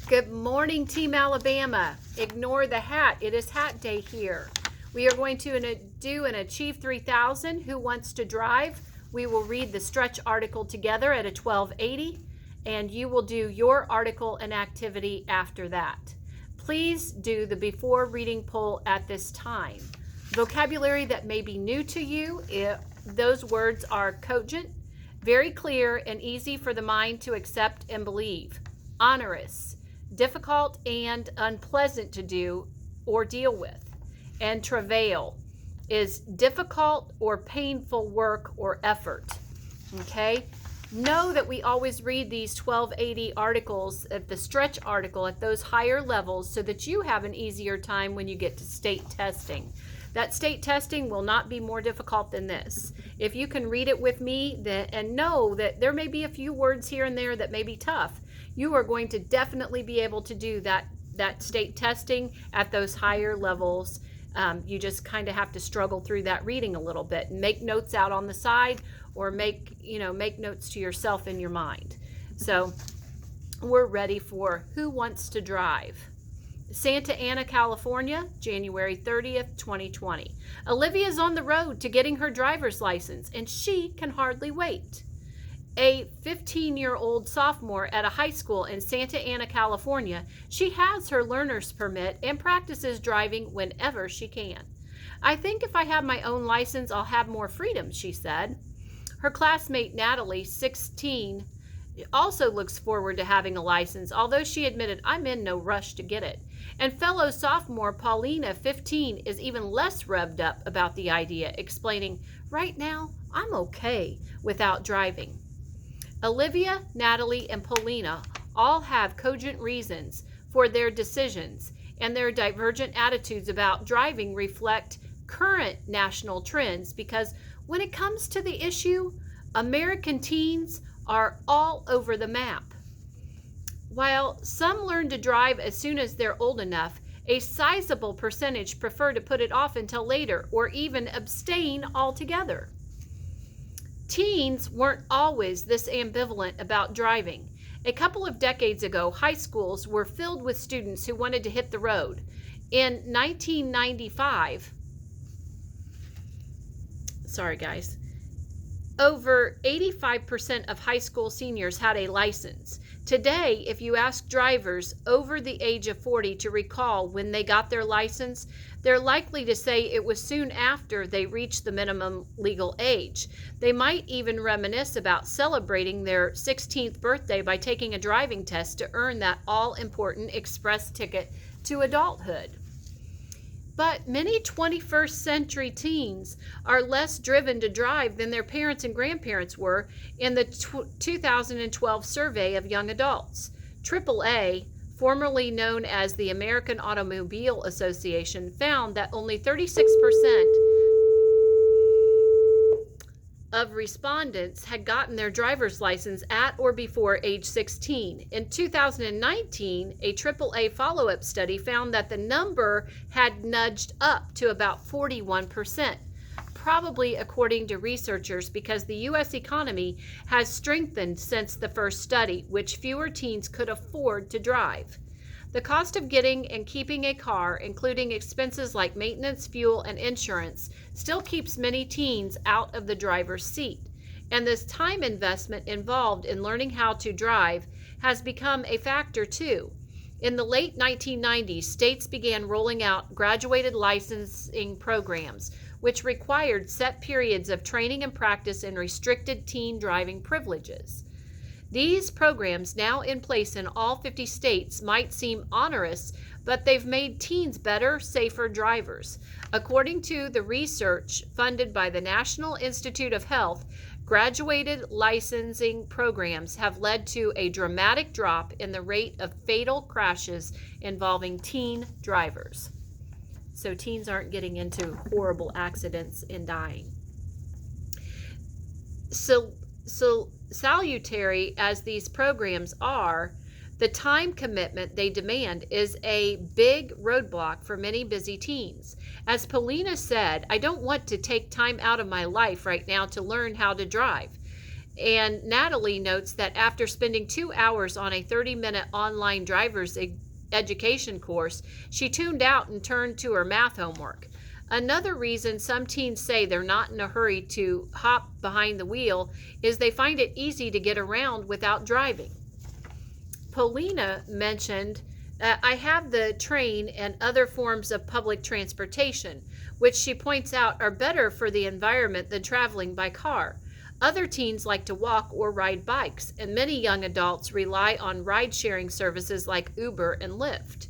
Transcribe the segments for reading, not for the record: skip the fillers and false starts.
Good morning, Team Alabama. Ignore the hat. It is hat day here. We are going to do an Achieve 3000. Who wants to drive? We will read the stretch article together at a 1280, and you will do your article and activity after that. Please do the before reading poll at this time. Vocabulary that may be new to you, those words are cogent, very clear and easy for the mind to accept and believe. Onerous, difficult and unpleasant to do or deal with. And travail is difficult or painful work or effort. Okay? Know that we always read these 1280 articles at the stretch article at those higher levels so that you have an easier time when you get to state testing. That state testing will not be more difficult than this. If you can read it with me and know that there may be a few words here and there that may be tough, you are going to definitely be able to do that state testing at those higher levels. You just kind of have to struggle through that reading a little bit and make notes out on the side, or make notes to yourself in your mind. So we're ready for Who Wants to Drive? Santa Ana, California, January 30th, 2020. Olivia's on the road to getting her driver's license, and she can hardly wait. A 15-year-old sophomore at a high school in Santa Ana, California, she has her learner's permit and practices driving whenever she can. I think if I have my own license, I'll have more freedom, she said. Her classmate Natalie, 16, also looks forward to having a license, although she admitted, I'm in no rush to get it. And fellow sophomore Paulina, 15, is even less revved up about the idea, explaining, right now, I'm okay without driving. Olivia, Natalie, and Paulina all have cogent reasons for their decisions, and their divergent attitudes about driving reflect current national trends, because when it comes to the issue, American teens are all over the map. While some learn to drive as soon as they're old enough, a sizable percentage prefer to put it off until later or even abstain altogether. Teens weren't always this ambivalent about driving. A couple of decades ago, high schools were filled with students who wanted to hit the road. In 1995, over 85% of high school seniors had a license. Today, if you ask drivers over the age of 40 to recall when they got their license, they're likely to say it was soon after they reached the minimum legal age. They might even reminisce about celebrating their 16th birthday by taking a driving test to earn that all-important express ticket to adulthood. But many 21st century teens are less driven to drive than their parents and grandparents were in the 2012 survey of young adults. AAA, formerly known as the American Automobile Association, found that only 36% of respondents had gotten their driver's license at or before age 16. In 2019, a AAA follow-up study found that the number had nudged up to about 41%, probably according to researchers because the U.S. economy has strengthened since the first study, which fewer teens could afford to drive. The cost of getting and keeping a car, including expenses like maintenance, fuel, and insurance, still keeps many teens out of the driver's seat. And this time investment involved in learning how to drive has become a factor too. In the late 1990s, states began rolling out graduated licensing programs, which required set periods of training and practice and restricted teen driving privileges. These programs, now in place in all 50 states, might seem onerous, but they've made teens better, safer drivers. According to the research funded by the National Institute of Health, graduated licensing programs have led to a dramatic drop in the rate of fatal crashes involving teen drivers. So teens aren't getting into horrible accidents and dying. So salutary as these programs are, the time commitment they demand is a big roadblock for many busy teens. As Paulina said, I don't want to take time out of my life right now to learn how to drive. And Natalie notes that after spending 2 hours on a 30-minute online driver's education course, she tuned out and turned to her math homework. Another reason some teens say they're not in a hurry to hop behind the wheel is they find it easy to get around without driving. Paulina mentioned, I have the train and other forms of public transportation, which she points out are better for the environment than traveling by car. Other teens like to walk or ride bikes, and many young adults rely on ride-sharing services like Uber and Lyft.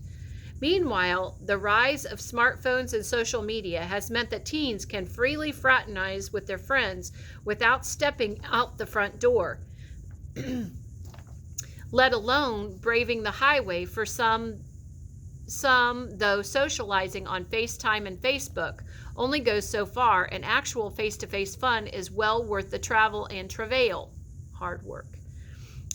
Meanwhile, the rise of smartphones and social media has meant that teens can freely fraternize with their friends without stepping out the front door, let alone braving the highway. For some, though, socializing on FaceTime and Facebook only goes so far, and actual face-to-face fun is well worth the travel and travail. Hard work.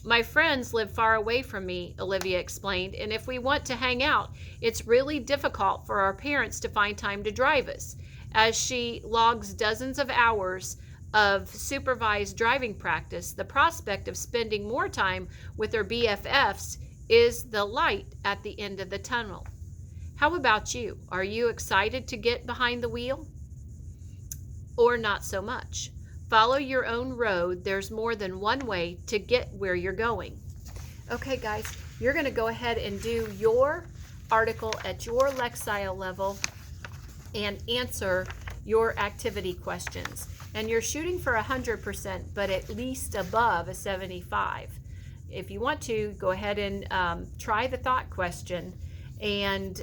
My friends live far away from me, Olivia explained, and if we want to hang out, it's really difficult for our parents to find time to drive us. As she logs dozens of hours of supervised driving practice, the prospect of spending more time with her BFFs is the light at the end of the tunnel. How about you? Are you excited to get behind the wheel? Or not so much? Follow your own road. There's more than one way to get where you're going. Okay, guys, you're going to go ahead and do your article at your Lexile level and answer your activity questions. And you're shooting for 100%, but at least above a 75. If you want to, go ahead and try the thought question and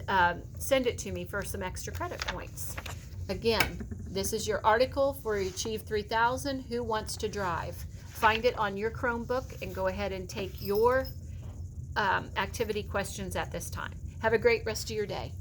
send it to me for some extra credit points. Again, this is your article for Achieve 3000, Who Wants to Drive? Find it on your Chromebook and go ahead and take your activity questions at this time. Have a great rest of your day.